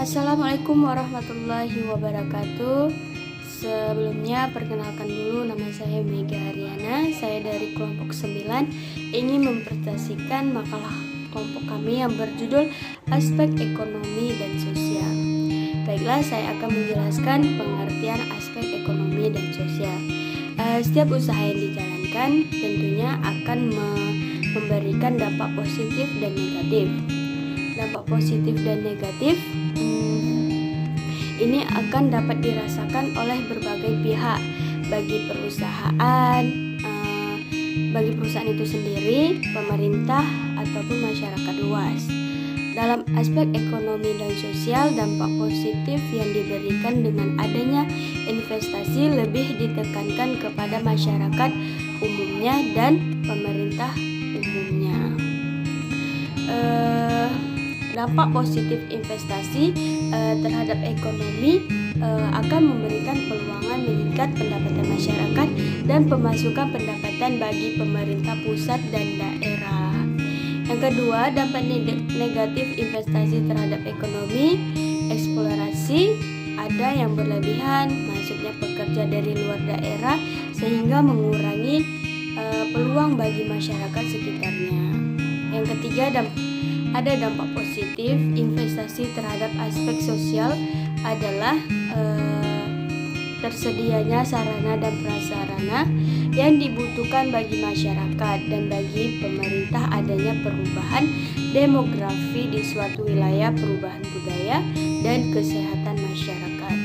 Assalamualaikum warahmatullahi wabarakatuh. Sebelumnya perkenalkan dulu, nama saya Mega Ariana. Saya dari kelompok 9 ingin mempresentasikan makalah kelompok kami yang berjudul Aspek Ekonomi dan Sosial. Baiklah, saya akan menjelaskan pengertian aspek ekonomi dan sosial. Setiap usaha yang dijalankan tentunya akan memberikan dampak positif dan negatif. Dampak positif dan negatif ini akan dapat dirasakan oleh berbagai pihak, bagi perusahaan itu sendiri, pemerintah ataupun masyarakat luas. Dalam aspek ekonomi dan sosial, dampak positif yang diberikan dengan adanya investasi lebih ditekankan kepada masyarakat umumnya dan pemerintah umumnya. Dampak positif investasi terhadap ekonomi akan memberikan peluangan meningkat pendapatan masyarakat dan pemasukan pendapatan bagi pemerintah pusat dan daerah. Yang kedua, dampak negatif investasi terhadap ekonomi, eksplorasi ada yang berlebihan, masuknya pekerja dari luar daerah sehingga mengurangi peluang bagi masyarakat sekitarnya. Yang ketiga, ada dampak positif investasi terhadap aspek sosial adalah tersedianya sarana dan prasarana yang dibutuhkan bagi masyarakat dan bagi pemerintah, adanya perubahan demografi di suatu wilayah, perubahan budaya dan kesehatan masyarakat.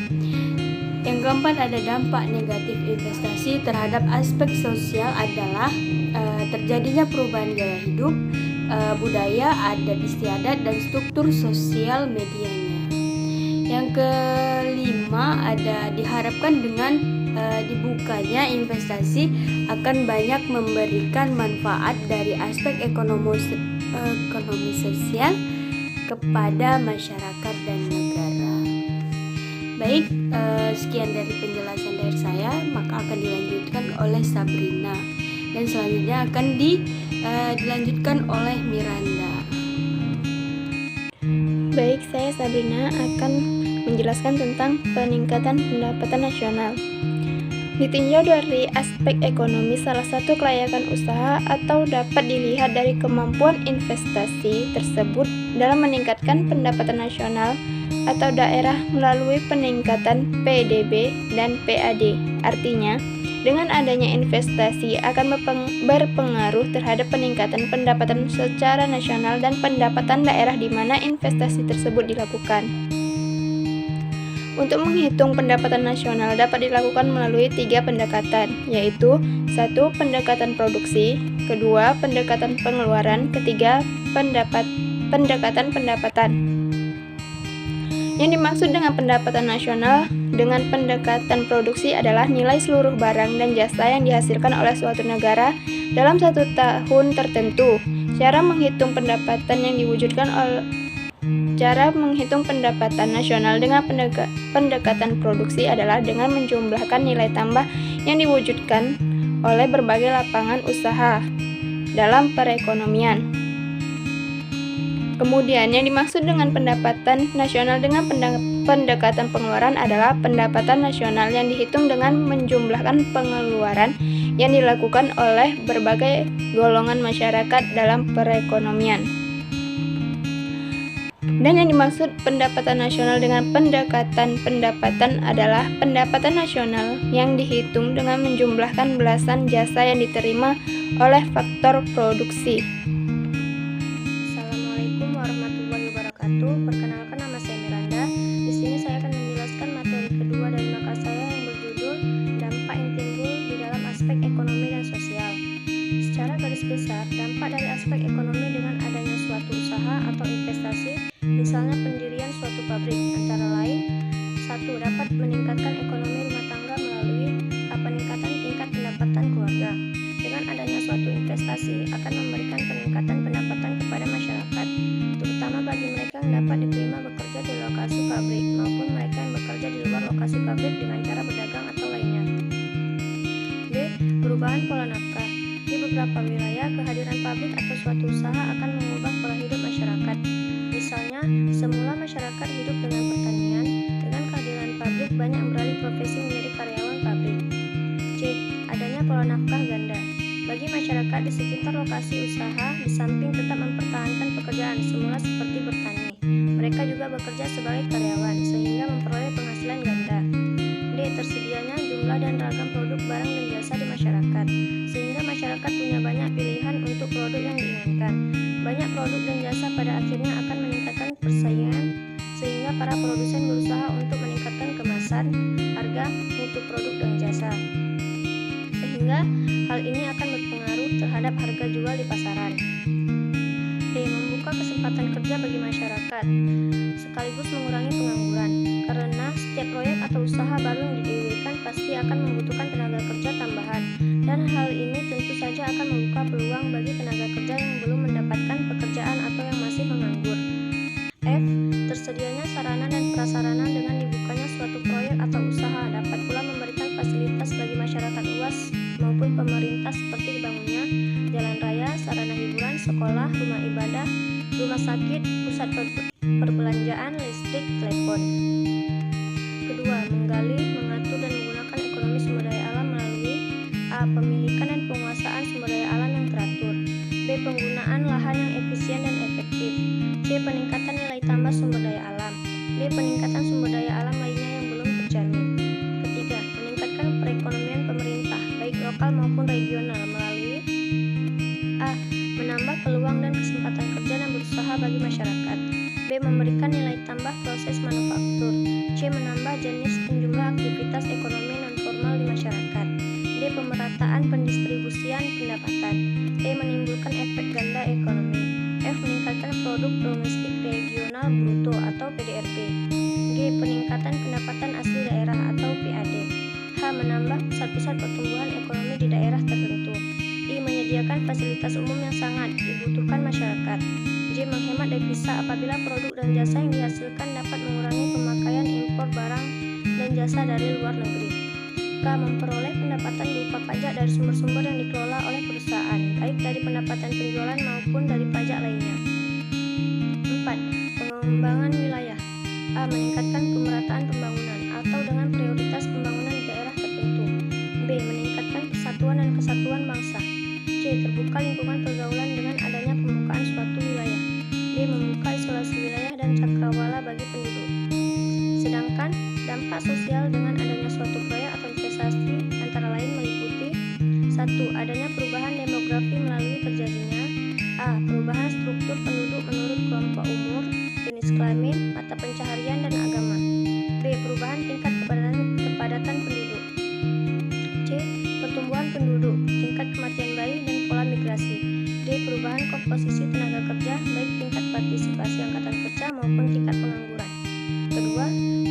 Yang keempat, ada dampak negatif investasi terhadap aspek sosial adalah terjadinya perubahan gaya hidup, budaya, adat istiadat, dan struktur sosial medianya. Yang kelima, ada diharapkan dengan dibukanya investasi akan banyak memberikan manfaat dari aspek ekonomi sosial kepada masyarakat dan negara. Baik, sekian dari penjelasan dari saya, maka akan dilanjutkan oleh Sabrina dan selanjutnya akan dilanjutkan oleh Miranda. Baik, saya Sabrina akan menjelaskan tentang peningkatan pendapatan nasional. Ditinjau dari aspek ekonomi, salah satu kelayakan usaha atau dapat dilihat dari kemampuan investasi tersebut dalam meningkatkan pendapatan nasional atau daerah melalui peningkatan PDB dan PAD. Artinya, dengan adanya investasi akan berpengaruh terhadap peningkatan pendapatan secara nasional dan pendapatan daerah di mana investasi tersebut dilakukan. Untuk menghitung pendapatan nasional dapat dilakukan melalui 3 pendekatan, yaitu 1. Pendekatan produksi, 2. Pendekatan pengeluaran, 3. Pendekatan pendapatan. Yang dimaksud dengan pendapatan nasional dengan pendekatan produksi adalah nilai seluruh barang dan jasa yang dihasilkan oleh suatu negara dalam 1 tahun tertentu. Cara menghitung pendapatan nasional dengan pendekatan produksi adalah dengan menjumlahkan nilai tambah yang diwujudkan oleh berbagai lapangan usaha dalam perekonomian. Kemudian yang dimaksud dengan pendapatan nasional dengan pendekatan pengeluaran adalah pendapatan nasional yang dihitung dengan menjumlahkan pengeluaran yang dilakukan oleh berbagai golongan masyarakat dalam perekonomian. Dan yang dimaksud pendapatan nasional dengan pendekatan pendapatan adalah pendapatan nasional yang dihitung dengan menjumlahkan belasan jasa yang diterima oleh faktor produksi. Assalamualaikum warahmatullahi wabarakatuh. Perkenalkan, nama saya Miranda. Di sini saya akan menjelaskan materi kedua dari makalah saya yang berjudul Dampak yang timbul di dalam aspek ekonomi dan sosial. Secara garis besar, dampak dari aspek ekonomi dengan adanya suatu usaha atau investasi, misalnya pendirian suatu pabrik, antara lain 1. Dapat meningkatkan ekonomi rumah tangga melalui peningkatan tingkat pendapatan keluarga. Dengan adanya suatu investasi akan memberikan peningkatan pendapatan kepada masyarakat, terutama bagi mereka yang dapat diterima bekerja di lokasi pabrik maupun mereka yang bekerja di luar lokasi pabrik dengan cara berdagang atau lainnya. B. Perubahan pola nafkah. Di beberapa wilayah, kehadiran pabrik atau suatu usaha akan mengubah pola hidup masyarakat. Misalnya, semula masyarakat hidup dengan banyak beralih profesi menjadi karyawan pabrik. C. Adanya pola nafkah ganda. Bagi masyarakat di sekitar lokasi usaha, di samping tetap mempertahankan pekerjaan semula seperti bertani, mereka juga bekerja sebagai karyawan, sehingga memperoleh penghasilan ganda. D. Tersedianya jumlah dan ragam produk barang dan jasa di masyarakat, sehingga masyarakat punya banyak pilihan untuk produk yang diinginkan. Banyak produk dan jasa pada akhirnya akan meningkatkan persaingan, sehingga para produsen berusaha untuk meningkatkan kemasan, harga, mutu produk dan jasa. Sehingga hal ini akan berpengaruh terhadap harga jual di pasaran. D. Membuka kesempatan kerja bagi masyarakat, sekaligus mengurangi pengangguran, karena setiap proyek atau usaha baru yang didirikan pasti akan membutuhkan tenaga kerja tambahan, dan hal ini tentu saja akan membuka peluang bagi tenaga kerja yang belum mendapatkan pekerjaan atau yang masih menganggur. F. Tersedianya sarana dan prasarana dengan dibukanya suatu proyek atau usaha dapat pula memberikan fasilitas bagi masyarakat luas maupun pemerintah seperti dibangunnya jalan raya, sarana hiburan, sekolah, rumah ibadah, rumah sakit, pusat perbelanjaan, listrik, telepon. Kedua, menggali, mengatur dan menggunakan ekonomi sumber daya alam melalui A. Pemilikan dan penguasaan sumber daya alam yang teratur. B. Penggunaan lahan yang efisien dan efektif. C. Peningkatan nilai tambah sumber daya alam. D. Peningkatan sumber daya alam lainnya yang belum terjamin. Ketiga, meningkatkan perekonomian pemerintah, baik lokal maupun regional melalui A. Menambah peluang dan kesempatan kerja dan berusaha bagi masyarakat. B. Memberikan nilai tambah proses manufaktur. C. Menambah jenis dan jumlah aktivitas ekonomi non-formal di masyarakat. D. Pemerataan pendistribusian pendapatan. E. Menimbulkan efek ganda ekonomi. F. Meningkatkan produk domestik regional bruto atau PDRB. G. Peningkatan pendapatan asli daerah atau PAD. H. Menambah pusat-pusat pertumbuhan ekonomi di daerah tertentu. I. Menyediakan fasilitas umum yang sangat dibutuhkan masyarakat. J. Menghemat devisa apabila produk dan jasa yang dihasilkan dapat mengurangi pemakaian impor barang dan jasa dari luar negeri. K. Memperoleh pendapatan berupa pajak dari sumber-sumber yang dikelola oleh perusahaan, baik dari pendapatan penjualan maupun dari pajak lainnya. 4. Pengembangan wilayah. A. Meningkatkan pemerataan pembangunan atau dengan prioritas pembangunan di daerah tertentu. B. Meningkatkan persatuan dan kesatuan bangsa. C. Terbuka lingkungan pergaulan dengan adanya pembukaan suatu wilayah. D. Membuka isolasi wilayah dan cakrawala bagi penduduk. Sedangkan dampak sosial dengan adanya suatu proyek atau investasi antara lain meliputi 1. Adanya perubahan demografi melalui terjadinya A. Perubahan struktur penduduk menurut kelompok umur, jenis kelamin, mata pencaharian, dan agama. B. Perubahan tingkat kepadatan penduduk. C. Pertumbuhan penduduk, tingkat kematian bayi, dan pola migrasi. D. Perubahan komposisi tenaga kerja, baik tingkat partisipasi angkatan kerja maupun tingkat pengangguran. Kedua,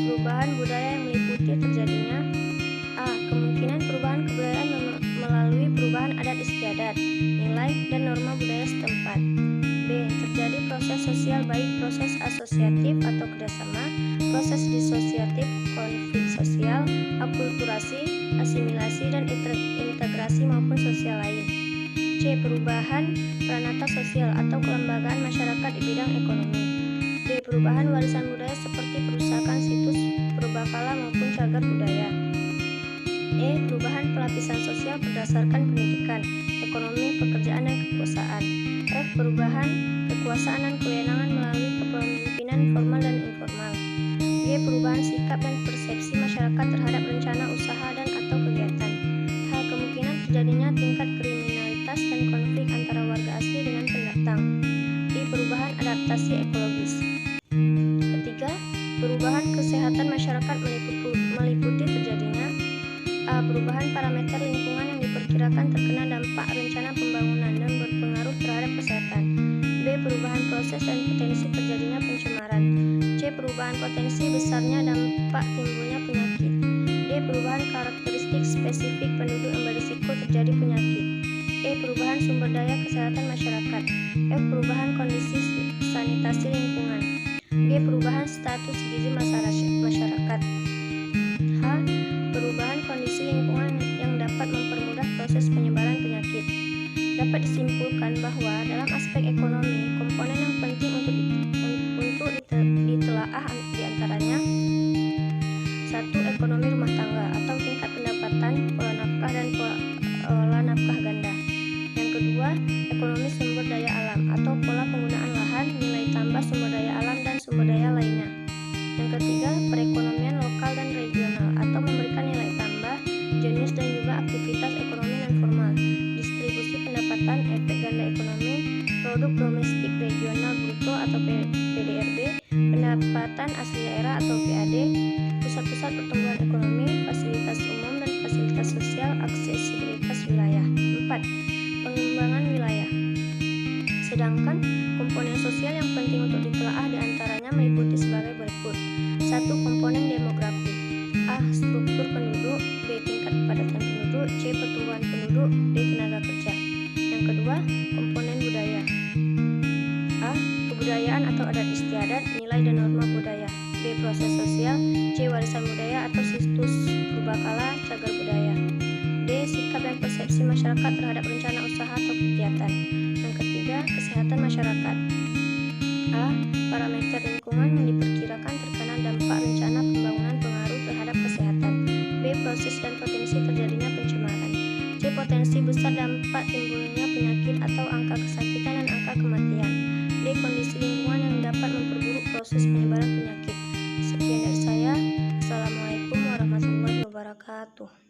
perubahan budaya yang meliputi terjadinya A. Kemungkinan perubahan kebudayaan melalui perubahan adat istiadat, nilai, dan norma budaya setempat. B. Terjadi proses sosial baik proses asosiatif atau kerjasama, proses disosiatif, konflik sosial, akulturasi, asimilasi, dan integrasi maupun sosial lain. C. Perubahan peranata sosial atau kelembagaan masyarakat di bidang ekonomi. D. Perubahan warisan budaya seperti perusakan situs purbakala maupun cagar budaya. E. Perubahan pelapisan sosial berdasarkan pendidikan, ekonomi, pekerjaan, dan kekuasaan. F. Perubahan kekuasaan dan kewenangan melalui kepemimpinan formal dan informal. G. Perubahan sikap dan persepsi masyarakat terhadap rencana usaha dan atau kegiatan. H. Kemungkinan terjadinya tingkat kriminalitas dan konflik antara warga asli dengan pendatang. I. Perubahan adaptasi ekologis. Ketiga, perubahan kesehatan masyarakat meliputi terjadinya A. Perubahan parameter lingkungan yang diperkirakan terkena dampak rencana pembangunan dan berpengaruh terhadap kesehatan. B. Perubahan proses dan potensi terjadinya pencemaran. C. Perubahan potensi besarnya dampak timbulnya penyakit. D. Perubahan karakteristik spesifik penduduk yang berisiko terjadi penyakit. E. Perubahan sumber daya kesehatan masyarakat. F. Perubahan kondisi sanitasi lingkungan. G. Perubahan status gizi masyarakat. H. Perubahan kondisi lingkungan yang dapat mempermudah proses penyebaran penyakit. Dapat disimpulkan bahwa dalam aspek ekonomi, komponen yang penting untuk ditelaah diantaranya 1. PDRB, pendapatan asli daerah atau PAD, pusat-pusat pertumbuhan ekonomi, fasilitas umum dan fasilitas sosial, aksesibilitas wilayah. 4. Pengembangan wilayah. Sedangkan komponen sosial yang penting untuk ditelaah diantaranya meliputi sebagai berikut. 1. Komponen demografi. A. Struktur penduduk. B. Tingkat kepadatan penduduk. C. Pertumbuhan penduduk. D. Tenaga kerja. Yang kedua, komponen budaya. A. Kebudayaan atau adat istiadat, nilai dan norma budaya. B. Proses sosial. C. Warisan budaya atau situs purbakala, cagar budaya. D. Sikap dan persepsi masyarakat terhadap rencana usaha atau kegiatan. Yang ketiga, kesehatan masyarakat. A. Parameter lingkungan yang diperkirakan terkena dampak rencana pembangunan pengaruh terhadap kesehatan. B. Proses dan potensi terjadinya pencemaran. C. Potensi besar dampak timbulnya penyakit atau angka kesakitan dan angka kematian. D. Kondisi lingkungan yang dapat memperburuk proses penyebaran penyakit. Sekian dari saya. Assalamualaikum warahmatullahi wabarakatuh.